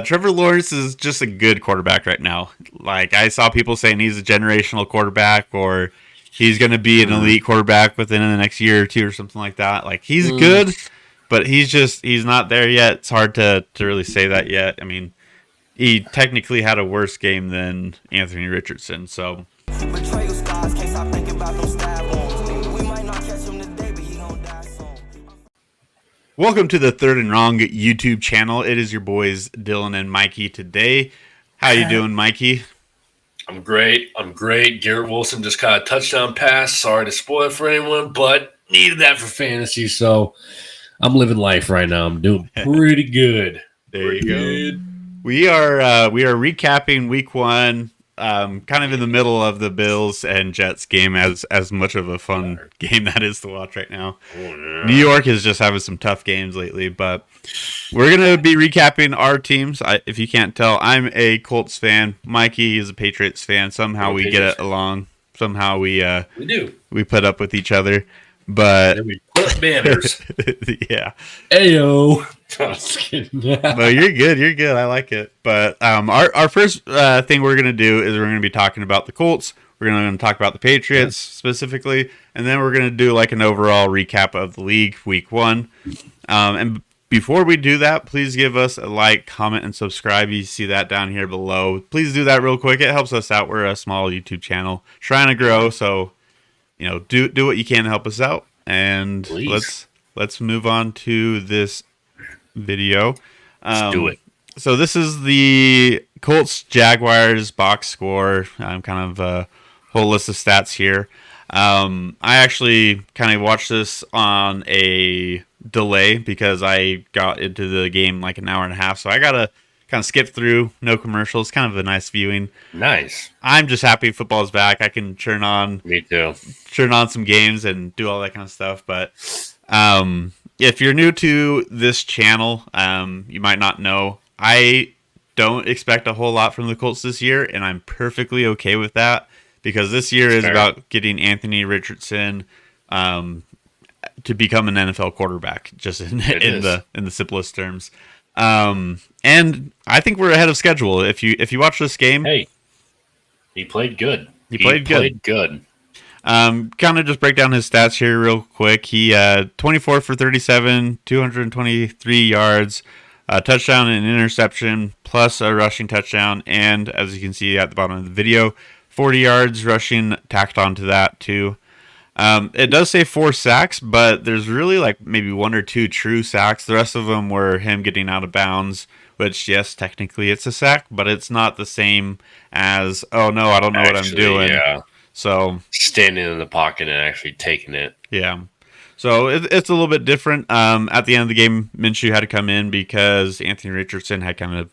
Trevor Lawrence is just a good quarterback right now. Like I saw people saying he's a generational quarterback or he's going to be an elite quarterback within the next year or two or something like that. Like he's good, but he's not there yet. It's hard to really say that yet. I mean, he technically had a worse game than Anthony Richardson. So betrayal scars, can't stop thinking about those stab wounds. We might not catch him today, but he gon' die soon. Welcome to the Third and Wrong YouTube channel. It is your boys Dylan and Mikey today. How you doing, Mikey? I'm great. Garrett Wilson just caught a touchdown pass. Sorry to spoil it for anyone, but needed that for fantasy, so I'm living life right now. I'm doing pretty good. There you go. We are recapping week one, kind of in the middle of the Bills and Jets game, as much of a fun game that is to watch right now. Oh, yeah. New York is just having some tough games lately, but we're going to be recapping our teams. If you can't tell, I'm a Colts fan. Mikey is a Patriots fan. Somehow we get it along. Somehow we do. We put up with each other. But we put banners. Yeah. Ayo. No, you're good. You're good. I like it. But our first thing we're gonna do is we're gonna be talking about the Colts. We're gonna talk about the Patriots specifically, and then we're gonna do like an overall recap of the league week one. And before we do that, please give us a like, comment, and subscribe. You see that down here below. Please do that real quick. It helps us out. We're a small YouTube channel trying to grow, so do what you can to help us out. And please. let's move on to this video. Let's do it. So this is the Colts Jaguars box score. Kind of a whole list of stats here. I actually kind of watched this on a delay because I got into the game like an hour and a half, so I gotta kind of skip through, no commercials, kind of a nice viewing. Nice. I'm just happy football's back. I can turn on some games and do all that kind of stuff. But if you're new to this channel, you might not know, I don't expect a whole lot from the Colts this year, and I'm perfectly okay with that because this year is about getting Anthony Richardson to become an NFL quarterback, just in the simplest terms. And I think we're ahead of schedule. If you watch this game, hey, he played good. He played good. Kind of just break down his stats here real quick. He 24 for 37, 223 yards, a touchdown and interception, plus a rushing touchdown, and as you can see at the bottom of the video, 40 yards rushing tacked onto that too. It does say 4 sacks, but there's really like maybe 1 or 2 true sacks. The rest of them were him getting out of bounds, which, yes, technically it's a sack, but it's not the same as, oh, no, I don't know what I'm doing. Yeah. So standing in the pocket and actually taking it. Yeah. So it's a little bit different. At the end of the game, Minshew had to come in because Anthony Richardson had kind of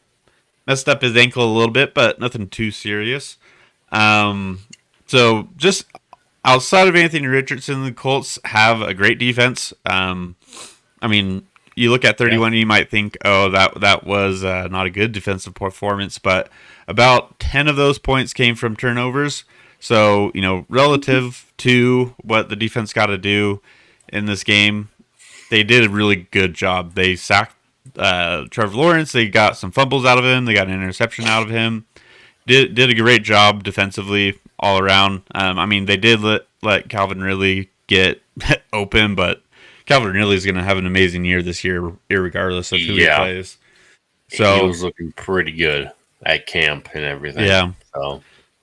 messed up his ankle a little bit, but nothing too serious. So just outside of Anthony Richardson, the Colts have a great defense. I mean, you look at 31, you might think, oh, that was not a good defensive performance, but about 10 of those points came from turnovers. So, relative to what the defense got to do in this game, they did a really good job. They sacked Trevor Lawrence. They got some fumbles out of him. They got an interception out of him. Did a great job defensively all around. I mean, they did let Calvin Ridley get open, but Calvin Ridley is going to have an amazing year this year, irregardless of who he plays. So he was looking pretty good at camp and everything. Yeah. So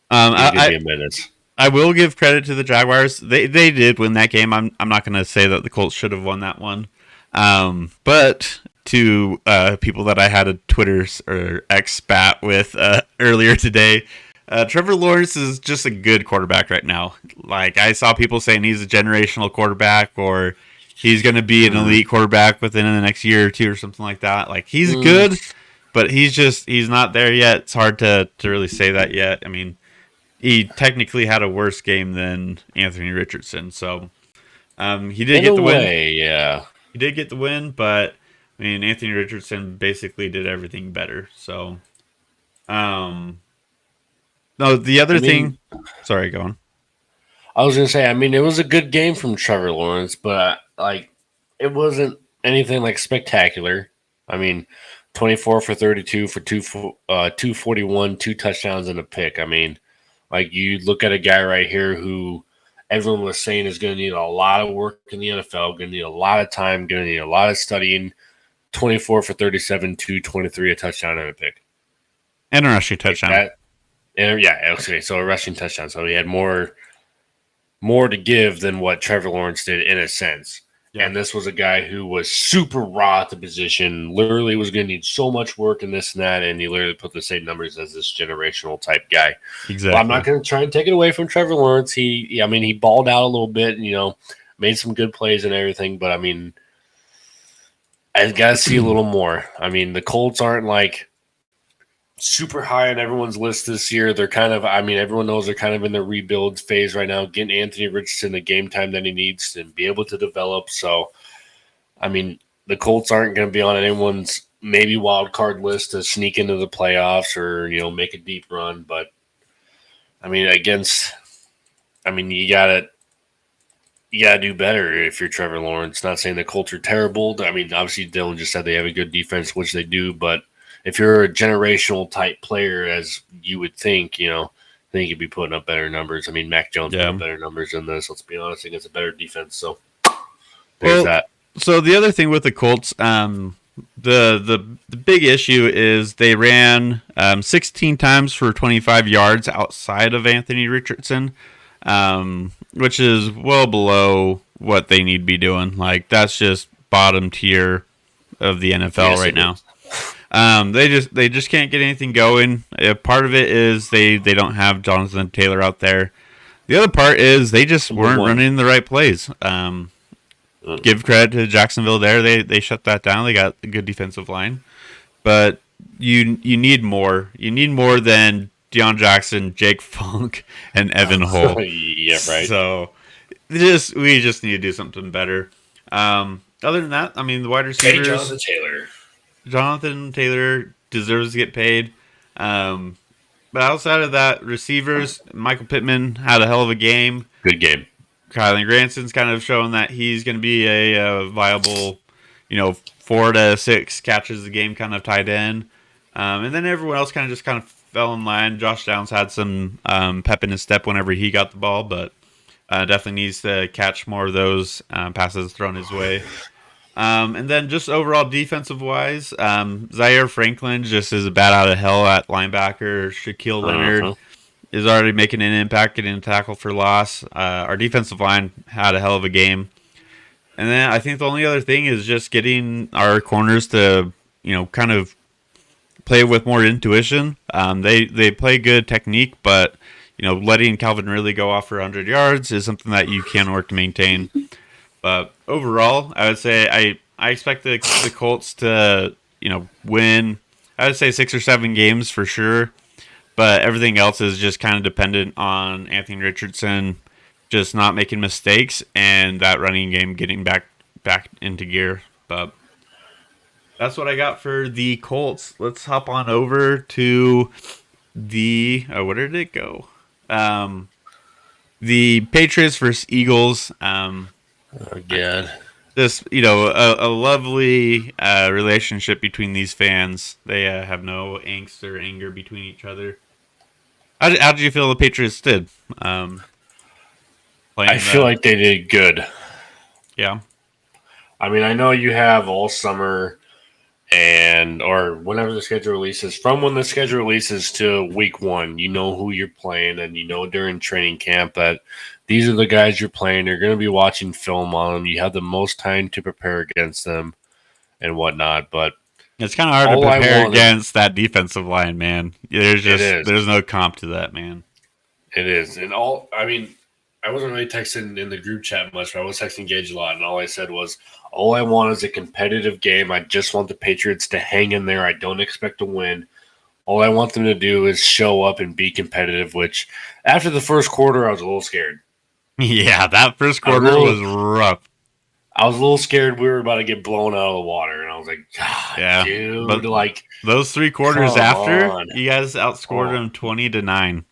I will give credit to the Jaguars. They did win that game. I'm not going to say that the Colts should have won that one. But to people that I had a Twitter or X spat with earlier today, Trevor Lawrence is just a good quarterback right now. Like I saw people saying he's a generational quarterback or he's going to be an elite quarterback within the next year or two or something like that. Like he's good, but he's not there yet. It's hard to really say that yet. I mean, he technically had a worse game than Anthony Richardson. So he did get the win. Yeah. He did get the win, but I mean, Anthony Richardson basically did everything better. So, no, the other thing. Sorry, go on. I was going to say, I mean, it was a good game from Trevor Lawrence, but it wasn't anything like spectacular. I mean, 24 for 32 for 241, 2 touchdowns and a pick. I mean, like you look at a guy right here who everyone was saying is going to need a lot of work in the NFL, going to need a lot of time, going to need a lot of studying. 24 for 37, 223, a touchdown and a pick. And a rushing touchdown. Okay, so a rushing touchdown. So he had more to give than what Trevor Lawrence did in a sense. Yeah. And this was a guy who was super raw at the position, literally was going to need so much work and this and that, and he literally put the same numbers as this generational type guy. Exactly. Well, I'm not going to try and take it away from Trevor Lawrence. He balled out a little bit and, made some good plays and everything, but I mean, I got to see a little more. I mean, the Colts aren't like super high on everyone's list this year. They're kind of, everyone knows they're kind of in the rebuild phase right now, getting Anthony Richardson the game time that he needs to be able to develop. So, the Colts aren't going to be on anyone's maybe wild card list to sneak into the playoffs or, make a deep run. But, you got to do better if you're Trevor Lawrence. Not saying the Colts are terrible. Obviously Dylan just said they have a good defense, which they do, but if you're a generational type player, as you would think, I think you'd be putting up better numbers. Mac Jones put up better numbers than this. Let's be honest, against a better defense. So there's that. So the other thing with the Colts, the big issue is they ran 16 times for 25 yards outside of Anthony Richardson, which is well below what they need to be doing. Like that's just bottom tier of the NFL right now. They just can't get anything going. Part of it is they don't have Jonathan Taylor out there. The other part is they just weren't running the right plays. Give credit to Jacksonville there. They shut that down. They got a good defensive line. But you need more. You need more than Deion Jackson, Jake Funk, and Evan Hull. Yeah, right. So we just need to do something better. Other than that, the wide receivers. Jonathan Taylor deserves to get paid. But outside of that, receivers, Michael Pittman had a hell of a game. Good game. Kylan Granson's kind of showing that he's going to be a viable, 4 to 6 catches a game kind of tight end. And then everyone else kind of fell in line. Josh Downs had some pep in his step whenever he got the ball, but definitely needs to catch more of those passes thrown his way. And then just overall defensive-wise, Zaire Franklin just is a bat out of hell at linebacker. Shaquille Leonard is already making an impact, getting a tackle for loss. Our defensive line had a hell of a game. And then I think the only other thing is just getting our corners to, kind of play with more intuition. They play good technique, but, letting Calvin Ridley go off for 100 yards is something that you can work to maintain. But overall, I would say I expect the Colts to, win, I would say 6 or 7 games for sure. But everything else is just kind of dependent on Anthony Richardson just not making mistakes and that running game getting back into gear. But that's what I got for the Colts. Let's hop on over to the where did it go? The Patriots versus Eagles. Again. Just, a lovely relationship between these fans. They have no angst or anger between each other. How did you feel the Patriots did? I feel like they did good. Yeah. I know you have all summer or whenever the schedule releases, from when the schedule releases to week 1, you know who you're playing, and during training camp that these are the guys you're playing. You're going to be watching film on them. You have the most time to prepare against them and whatnot. But it's kind of hard to prepare against that defensive line, man. There's no comp to that, man. It is. And I wasn't really texting in the group chat much, but I was texting Gage a lot, and all I said was, all I want is a competitive game. I just want the Patriots to hang in there. I don't expect to win. All I want them to do is show up and be competitive, which after the first quarter, I was a little scared. Yeah, that first quarter was rough. I was a little scared we were about to get blown out of the water, and I was like, God, dude. But those 3 quarters after, you guys outscored them 20-9.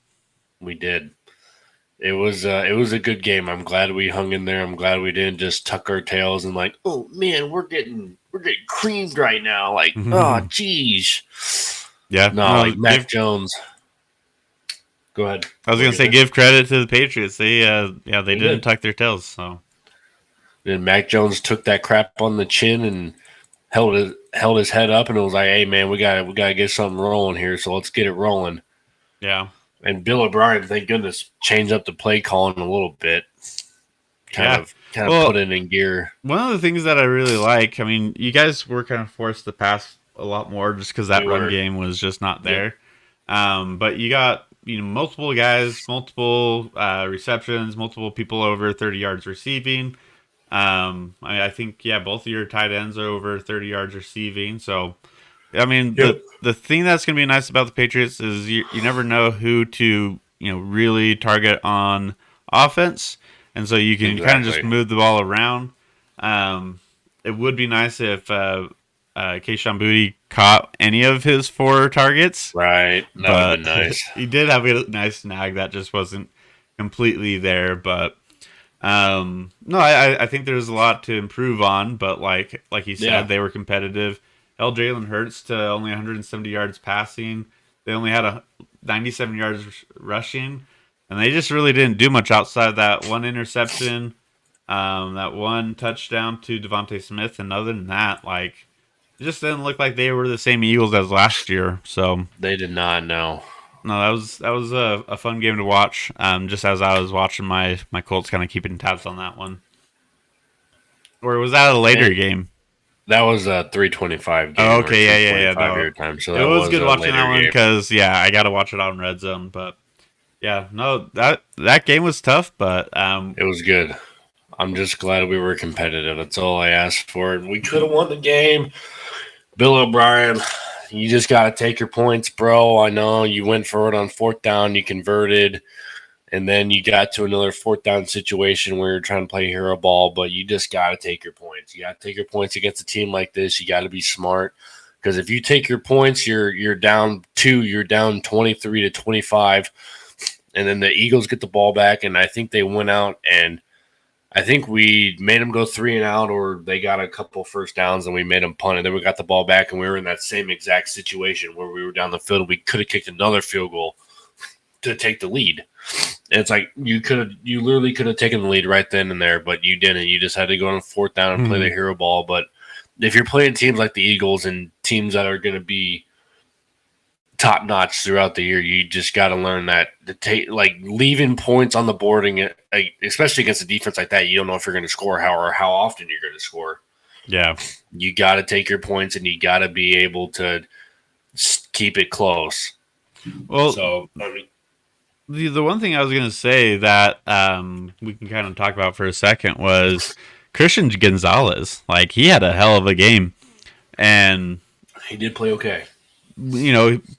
We did. It was a good game. I'm glad we hung in there. I'm glad we didn't just tuck our tails and oh man, we're getting we're getting creamed right now. Like, oh, geez. Yeah, No, no, like Mac Jones. Go ahead. I was gonna say give credit to the Patriots. They they didn't did. tuck their tails. So Then Mac Jones took that crap on the chin and held his head up, and it was like, hey man, we gotta get something rolling here. So let's get it rolling. yeah, And Bill O'Brien, thank goodness, changed up the play calling a little bit. Kind yeah. of Well, put it in gear. one of the things that I really like, I mean, you guys were kind of forced to pass a lot more just because that We run were. game was just not Yep. there. But you got multiple guys, multiple receptions, multiple people over 30 yards receiving. I think both of your tight ends are over 30 yards receiving. So I mean, Yep. the thing that's going to be nice about the Patriots is you never know who to really target on offense, and so you can kind of just Exactly. move the ball around. Um, it would be nice if Keishawn Booty caught any of his 4 targets, Right. That would have but been nice. he did have a nice snag that just wasn't completely there. But no, I think there's a lot to improve on, but like you said, Yeah. they were competitive. Held Jalen Hurts to only 170 yards passing. They only had 97 yards rushing, and they just really didn't do much outside that one interception, that one touchdown to Devontae Smith, and other than that, like it just didn't look like they were the same Eagles as last year. So They did not know. no, that was a fun game to watch. Just as I was watching my Colts, kind of keeping tabs on that one. Or was that a later And game? that was a 3:25 Oh, game or okay, yeah. 3:25 No, your time. So it that was was good a watching that later one game. because I got to watch it on Red Zone. But yeah, no, that game was tough. But It was good. I'm just glad we were competitive. That's all I asked for. We could have won the game. Bill O'Brien, you just got to take your points, bro. I know you went for it on 4th down. You converted. And then you got to another 4th down situation where you're trying to play hero ball, but you just got to take your points. You got to take your points against a team like this. You got to be smart because if you take your points, you're down 2, you're down 23-25, and then the Eagles get the ball back, and I think they went out and I think we made them go 3 and out, or they got a couple first downs and we made them punt, and then we got the ball back and we were in that same exact situation where we were down the field. We could have kicked another field goal to take the lead. And it's like you literally could have taken the lead right then and there, but you didn't. You just had to go on 4th down and play the hero ball. But if you're playing teams like the Eagles and teams that are going to be top notch throughout the year, you just got to learn that to take leaving points on the board, and especially against a defense like that, you don't know if you're going to score how often you're going to score. yeah, You got to take your points and you got to be able to keep it close. well, So I mean, the one thing I was gonna say that we can kind of talk about for a second was Christian Gonzalez. Like he had a hell of a game, and he did play okay.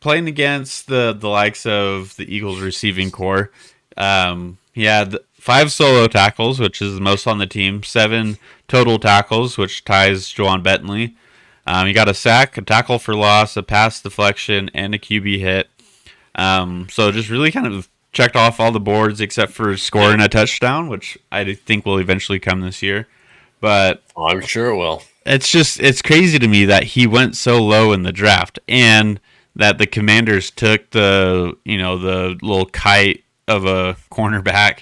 Playing against the likes of the Eagles receiving core, he had 5 solo tackles, which is the most on the team. 7 total tackles, which ties Juwan Bentley. He got a sack, a tackle for loss, a pass deflection, and a QB hit. So just really kind of checked off all the boards except for scoring a touchdown, which I think will eventually come this year. But I'm sure it will. it's crazy to me that he went so low in the draft and that the Commanders took the little kite of a cornerback.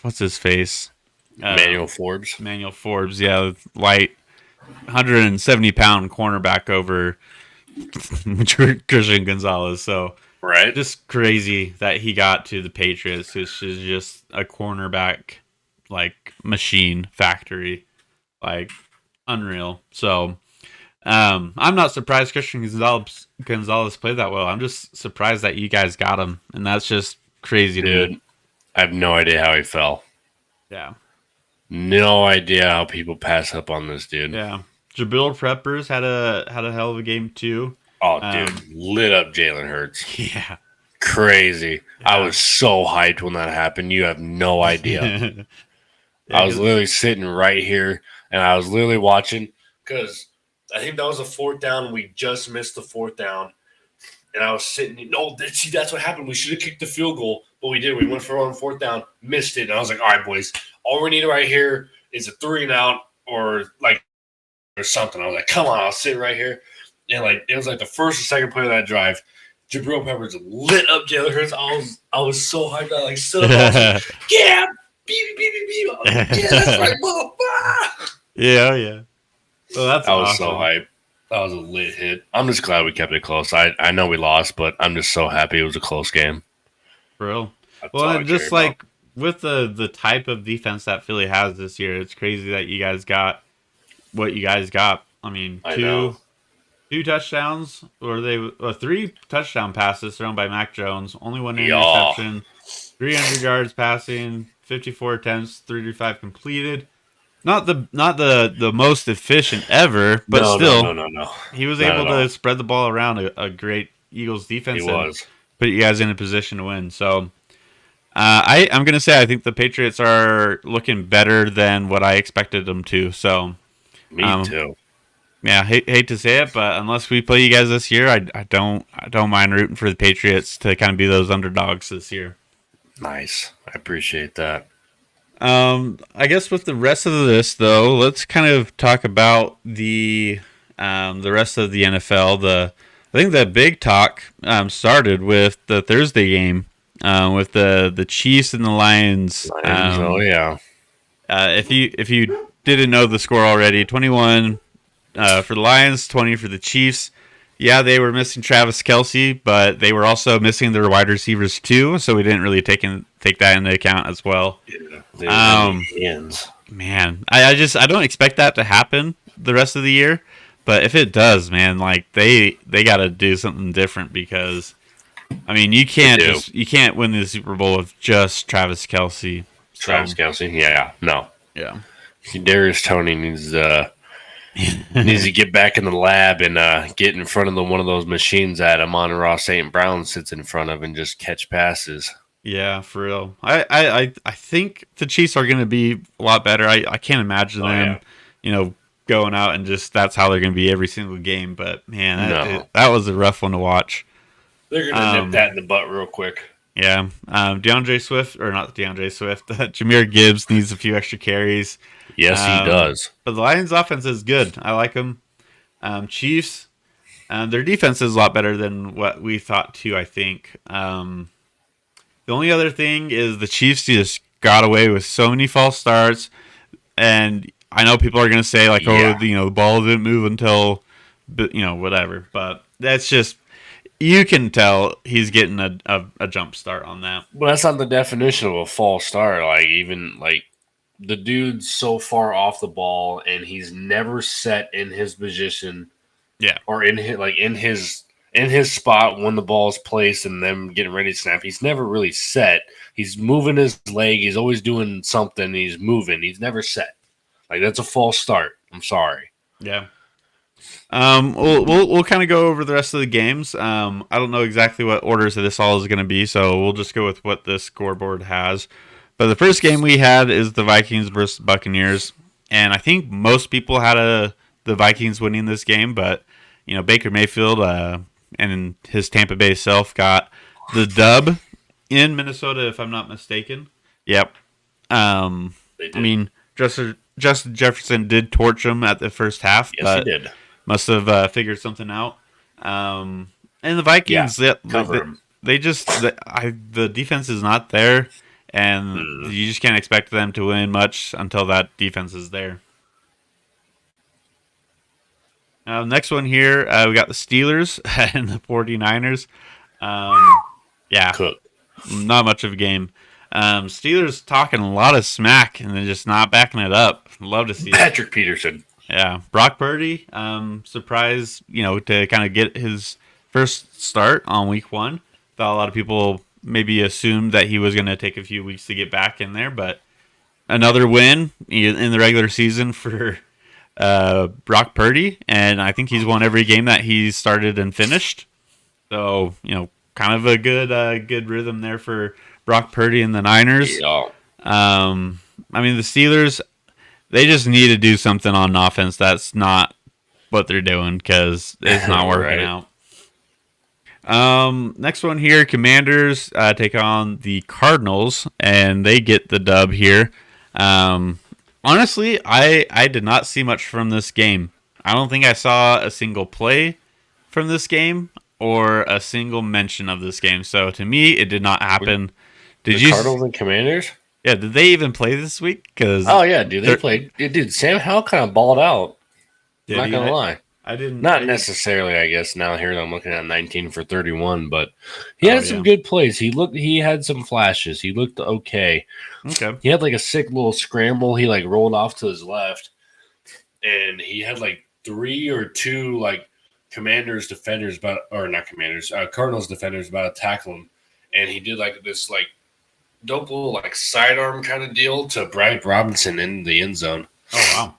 What's his face? Manuel Forbes. Manuel Forbes. Yeah, light 170-pound cornerback over Christian Gonzalez. So Right. just crazy that he got to the Patriots, which is just a cornerback like machine factory, like unreal. So I'm not surprised Christian Gonzalez played that well. I'm just surprised that you guys got him, and that's just crazy to me. Dude, I have no idea how he fell. Yeah, No idea how people pass up on this dude. yeah. Jabril Peppers had a hell of a game too. Oh, dude, lit up Jalen Hurts. Yeah, Crazy. yeah. I was so hyped when that happened. You have no idea. Yeah, I was literally sitting right here and I was literally watching because I think that was a 4th down. We just missed the 4th down. And I was sitting, see, that's what happened. We should have kicked the field goal, but we did. We went for it on 4th down, missed it. And I was like, all right, boys, all we need right here is a 3 and out or like or something. I was like, come on, I'll sit right here. And like it was like the first or second play of that drive. Jabril Peppers lit up Jalen Hurts. I was so hyped. I like stood up. I was like, yeah, beep, beep, beep, beep. I was like, yeah, that's right, motherfucker. Yeah. Well, that's I was awesome. so hyped. That was a lit hit. I'm just glad we kept it close. I know we lost, but I'm just so happy it was a close game. For real. That's Well, all I and just care like with the type of defense that Philly has this year, it's crazy that you guys got what you guys got. I mean, I know. two touchdowns, or three touchdown passes thrown by Mac Jones, only one Yeah. interception, 300 yards passing, 54 attempts, 35 completed. Not the most efficient ever, but still, No. he was Not able at to all. spread the ball around a great Eagles He defense and was. put you guys in a position to win. So I'm going to say I think the Patriots are looking better than what I expected them to. So, Me too. yeah, hate to say it, but unless we play you guys this year, I don't mind rooting for the Patriots to kind of be those underdogs this year. Nice. I appreciate that. I guess with the rest of this though, let's kind of talk about the rest of the NFL. I think the big talk started with the Thursday game with the Chiefs and the Lions. Oh yeah. If you didn't know the score already, 21 for the Lions, 20 for the Chiefs. Yeah, they were missing Travis Kelce, but they were also missing their wide receivers too, so we didn't really take that into account as well. Yeah. Man, I don't expect that to happen the rest of the year, but if it does, man, like they got to do something different because I mean you can't win the Super Bowl with just Travis Kelce. Travis Kelce. Yeah. No. Yeah. Darius Toney needs to get back in the lab and get in front of one of those machines that Amon-Ra St. Brown sits in front of and just catch passes. Yeah, for real. I think the Chiefs are going to be a lot better. I can't imagine them, going out and just that's how they're going to be every single game. But man, that was a rough one to watch. They're going to nip that in the butt real quick. Yeah, DeAndre Swift or not DeAndre Swift, Jahmyr Gibbs needs a few extra carries. Yes, he does. But the Lions' offense is good. I like them. Chiefs, their defense is a lot better than what we thought too. I think. The only other thing is the Chiefs just got away with so many false starts, and I know people are going to say like, the ball didn't move until, whatever. But that's just you can tell he's getting a jump start on that. But that's not the definition of a false start. Like even like the dude's so far off the ball, and he's never set in his position. Yeah, or in his spot when the ball's placed and them getting ready to snap. He's never really set. He's moving his leg. He's always doing something. He's moving. He's never set. Like that's a false start. I'm sorry. Yeah. We'll kind of go over the rest of the games. I don't know exactly what orders of this all is going to be, so we'll just go with what the scoreboard has. But the first game we had is the Vikings versus Buccaneers, and I think most people had the Vikings winning this game, but Baker Mayfield and his Tampa Bay self got the dub in Minnesota, if I'm not mistaken. Yep. I mean, Justin Jefferson did torch him at the first half, yes, he did. Must have figured something out. And the Vikings, the defense is not there, and you just can't expect them to win much until that defense is there. Next one here, we got the Steelers and the 49ers. Cook. Not much of a game. Steelers talking a lot of smack and then just not backing it up. Love to see Patrick Peterson. Yeah, Brock Purdy, surprise, to kind of get his first start on week 1. Thought a lot of people maybe assumed that he was going to take a few weeks to get back in there, but another win in the regular season for Brock Purdy, and I think he's won every game that he's started and finished. So, kind of a good rhythm there for Brock Purdy and the Niners. Yeah. I mean, the Steelers, they just need to do something on offense. That's not what they're doing because it's not working out. Next one here, Commanders take on the Cardinals, and they get the dub here. Honestly, I did not see much from this game. I don't think I saw a single play from this game or a single mention of this game. So to me, it did not happen. Did The you? Cardinals and Commanders? Yeah, did they even play this week? Because Oh, yeah, dude. They played. Dude, Sam Howell kind of balled out. I'm did not he? going to lie. I didn't. Not necessarily, I guess. Now here I'm looking at 19 for 31, but he Oh, had some good plays. He had some flashes. He looked okay. Okay. He had like a sick little scramble. He like rolled off to his left, and he had like 3 or 2 like Commanders defenders, not Commanders, Cardinals defenders about to tackle him, and he did like this like dope little like sidearm kind of deal to Bryant Robinson in the end zone. Oh wow.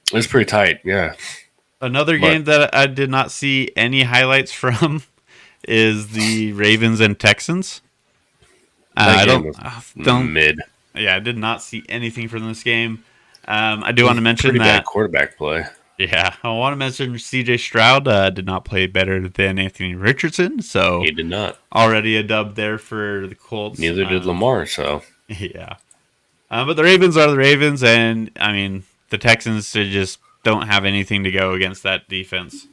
It was pretty tight. Yeah. Another game that I did not see any highlights from is the Ravens and Texans. I don't mid. Yeah, I did not see anything from this game. I do want to mention pretty that bad quarterback play. Yeah, I want to mention C.J. Stroud did not play better than Anthony Richardson, so he did not. Already a dub there for the Colts. Neither did Lamar. So yeah, but the Ravens are the Ravens, and I mean the Texans just don't have anything to go against that defense.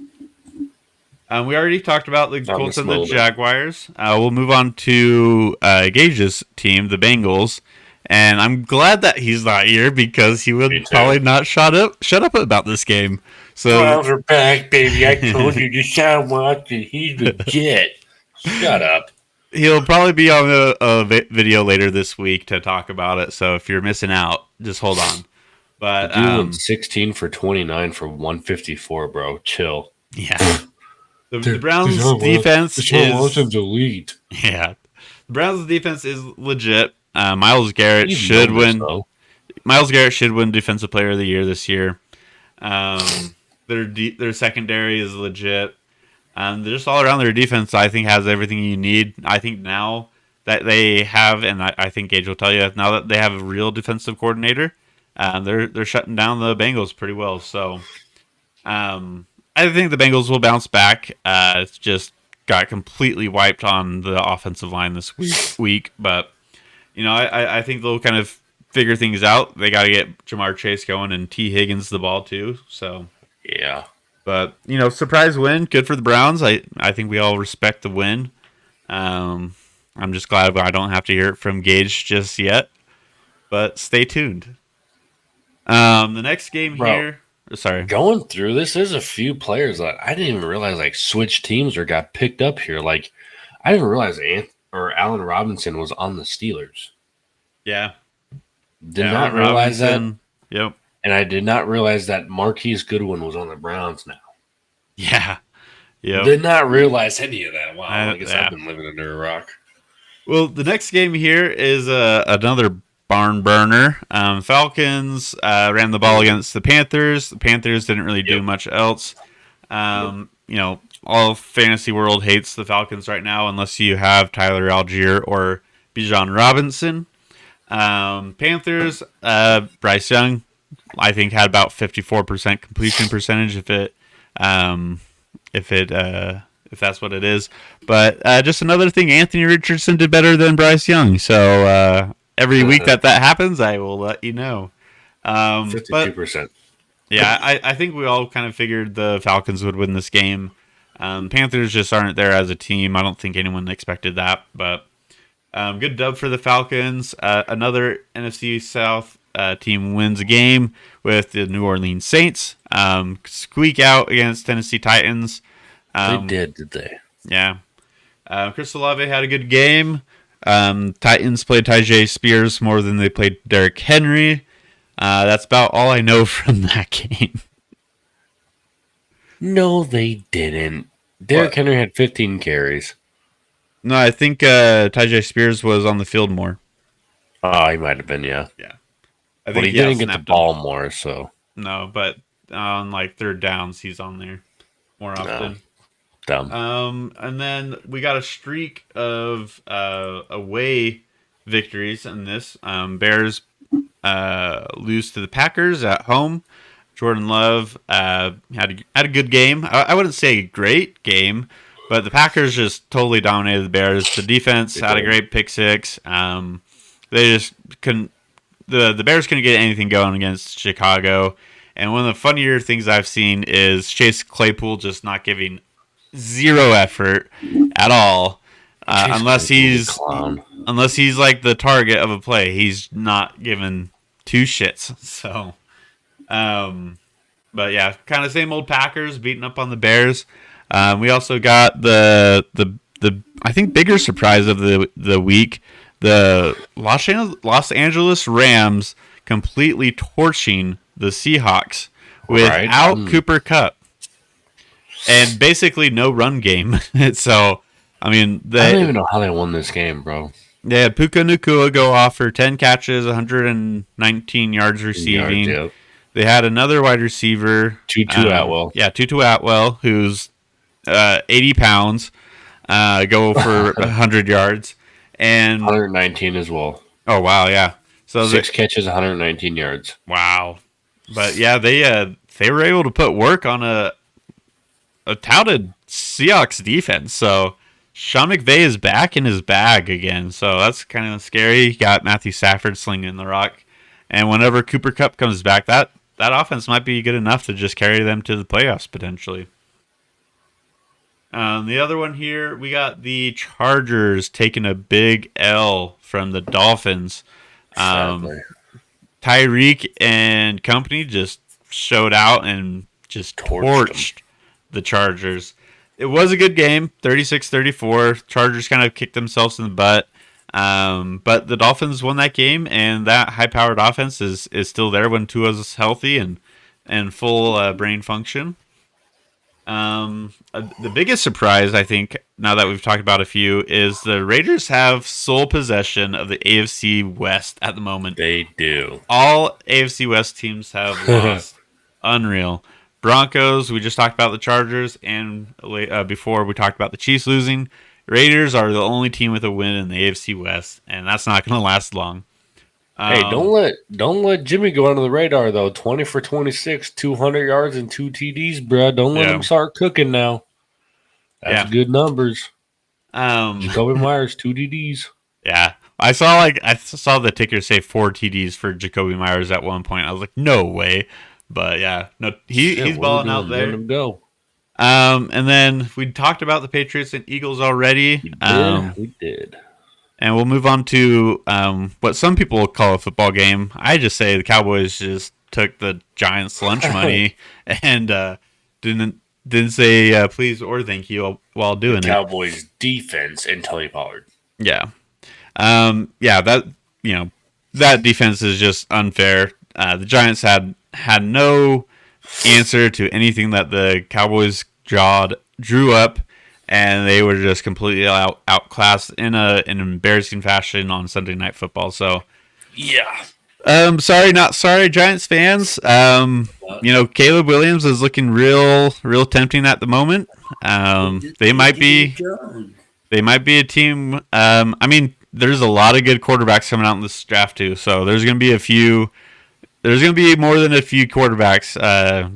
We already talked about the Colts and the Jaguars. We'll move on to Gage's team, the Bengals. And I'm glad that he's not here because he would probably not shut up about this game. So Browns are back, baby. I told you, Deshaun Watson, he's legit. Shut up. He'll probably be on a video later this week to talk about it. So if you're missing out, just hold on. But went 16 for 29 for 154, bro. Chill. Yeah. The Browns' defense is elite. Yeah, the Browns' defense is legit. Myles Garrett should win. Myles Garrett should win Defensive Player of the Year this year. Their secondary is legit. Just all around their defense, I think, has everything you need. I think now that they have, and I think Gage will tell you, now that they have a real defensive coordinator, they're shutting down the Bengals pretty well. So, I think the Bengals will bounce back. It's just got completely wiped on the offensive line this week. But, I think they'll kind of figure things out. They got to get Jamar Chase going and T. Higgins the ball too. So, yeah. But, surprise win. Good for the Browns. I think we all respect the win. I'm just glad I don't have to hear it from Gage just yet. But stay tuned. The next game here... Sorry. Going through this, there's a few players that I didn't even realize switched teams or got picked up here. I didn't realize Allen Robinson was on the Steelers. Yeah. Did not realize Robinson, that. Yep. And I did not realize that Marquise Goodwin was on the Browns now. Yeah. Yep. Did not realize any of that. Wow. I guess I've been living under a rock. Well, the next game here is another barn burner. Falcons ran the ball against the Panthers. The Panthers didn't really do much else. All fantasy world hates the Falcons right now unless you have Tyler Algier or Bijan Robinson. Panthers, Bryce Young, I think had about 54% completion percentage if that's what it is. But just another thing, Anthony Richardson did better than Bryce Young. So every week that happens, I will let you know. 52%. Yeah, I think we all kind of figured the Falcons would win this game. Panthers just aren't there as a team. I don't think anyone expected that. But good dub for the Falcons. Another NFC South team wins a game with the New Orleans Saints. Squeak out against Tennessee Titans. They did they? Yeah. Chris Olave had a good game. Titans played Tyjae Spears more than they played Derrick Henry. That's about all I know from that game. No, they didn't. Derrick Henry had 15 carries. No, I think Tyjae Spears was on the field more. Oh, he might have been, yeah. Yeah. But he didn't get the ball more, so. No, but on third downs, he's on there more often. No. Dumb. And then we got a streak of away victories in this. Bears lose to the Packers at home. Jordan Love had a good game. I wouldn't say a great game, but the Packers just totally dominated the Bears. The defense had a great pick six. They just couldn't. The Bears couldn't get anything going against Chicago, And one of the funnier things I've seen is Chase Claypool just not giving zero effort at all, Chase Claypool's a clown. unless he's like the target of a play. He's not giving two shits. So, but yeah, kind of same old Packers beating up on the Bears. We also got the I think bigger surprise of the week, the Los Angeles Rams completely torching the Seahawks without Cooper Kupp and basically no run game. So, I mean, I don't even know how they won this game, bro. They had Puka Nacua go off for 10 catches, 119 yards receiving. They had another wide receiver, Tutu Atwell. Yeah, Tutu Atwell, who's 80 pounds, go for 100 yards. And 119 as well. Oh, wow, yeah. So 6 catches, 119 yards. Wow. But, yeah, they were able to put work on a touted Seahawks defense. So Sean McVay is back in his bag again. So that's kind of scary. Got Matthew Stafford slinging the rock. And whenever Cooper Kupp comes back, that offense might be good enough to just carry them to the playoffs potentially. The other one here, we got the Chargers taking a big L from the Dolphins. Tyreek and company just showed out and just torched the Chargers. It was a good game, 36-34. Chargers kind of kicked themselves in the butt. But the Dolphins won that game, and that high-powered offense is still there when Tua's healthy and full brain function. The biggest surprise, I think, now that we've talked about a few, is the Raiders have sole possession of the AFC West at the moment. They do. All AFC West teams have lost. Unreal. Broncos, we just talked about the Chargers, and before we talked about the Chiefs losing. Raiders are the only team with a win in the AFC West, and that's not going to last long. Hey, don't let Jimmy go under the radar though. 20 for 26, 200 yards and 2 TDs, bro. Don't let him start cooking now. That's good numbers. Jacoby Myers, 2 TDs. Yeah, I saw the ticker say 4 TDs for Jacoby Myers at one point. I was like, no way. But yeah, no, he's balling out there. Let him go. And then we talked about the Patriots and Eagles already. We did. And we'll move on to what some people call a football game. I just say the Cowboys just took the Giants' lunch money and didn't say please or thank you while doing it. Cowboys defense and Tony Pollard. Yeah. That defense is just unfair. The Giants had no answer to anything that the Cowboys drew up. And they were just completely outclassed in an embarrassing fashion on Sunday Night Football. So, yeah. Sorry, not sorry, Giants fans. Caleb Williams is looking real tempting at the moment. They might be a team. There's a lot of good quarterbacks coming out in this draft too. So there's going to be a few. There's going to be more than a few quarterbacks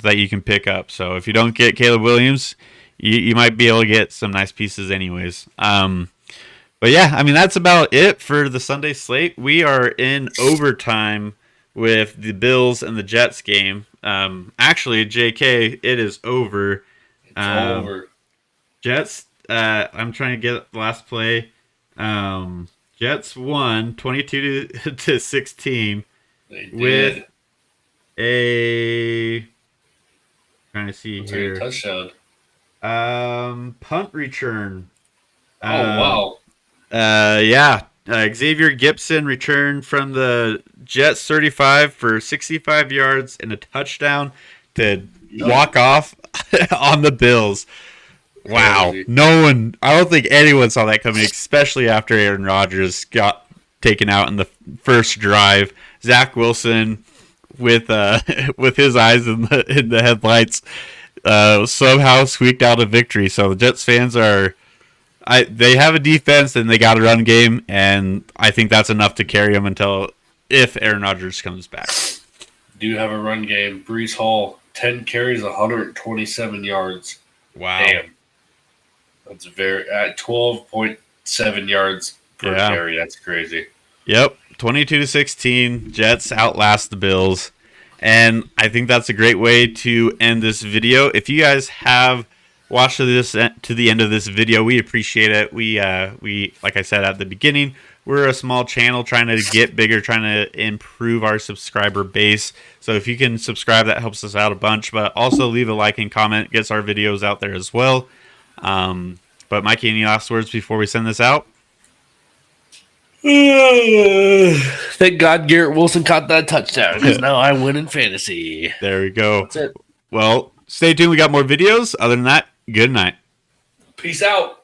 that you can pick up. So if you don't get Caleb Williams, you might be able to get some nice pieces anyways. But yeah, that's about it for the Sunday slate. We are in overtime with the Bills and the Jets game. Actually, JK, it is over. It's over. Jets, I'm trying to get the last play. Jets won 22-16 with a... trying to see here. Touchdown. Punt return. Wow. Xavier Gibson returned from the Jets 35 for 65 yards and a touchdown to walk off on the Bills. Wow. Crazy. I don't think anyone saw that coming, especially after Aaron Rodgers got taken out in the first drive. Zach Wilson with his eyes in the headlights somehow squeaked out a victory. So the Jets fans they have a defense and they got a run game, and I think that's enough to carry them if Aaron Rodgers comes back. Do have a run game. Breece Hall, 10 carries, 127 yards. Wow. Damn. That's at 12.7 yards per carry. That's crazy. Yep. 22-16. Jets outlast the Bills. And I think that's a great way to end this video. If you guys have watched this to the end of this video, we appreciate it. We like I said at the beginning, we're a small channel trying to get bigger, trying to improve our subscriber base. So if you can subscribe, that helps us out a bunch. But also leave a like and comment, gets our videos out there as well. But Mikey, any last words before we send this out? Thank God Garrett Wilson caught that touchdown because now I win in fantasy. There we go. That's it. Well, stay tuned. We got more videos. Other than that, good night. Peace out.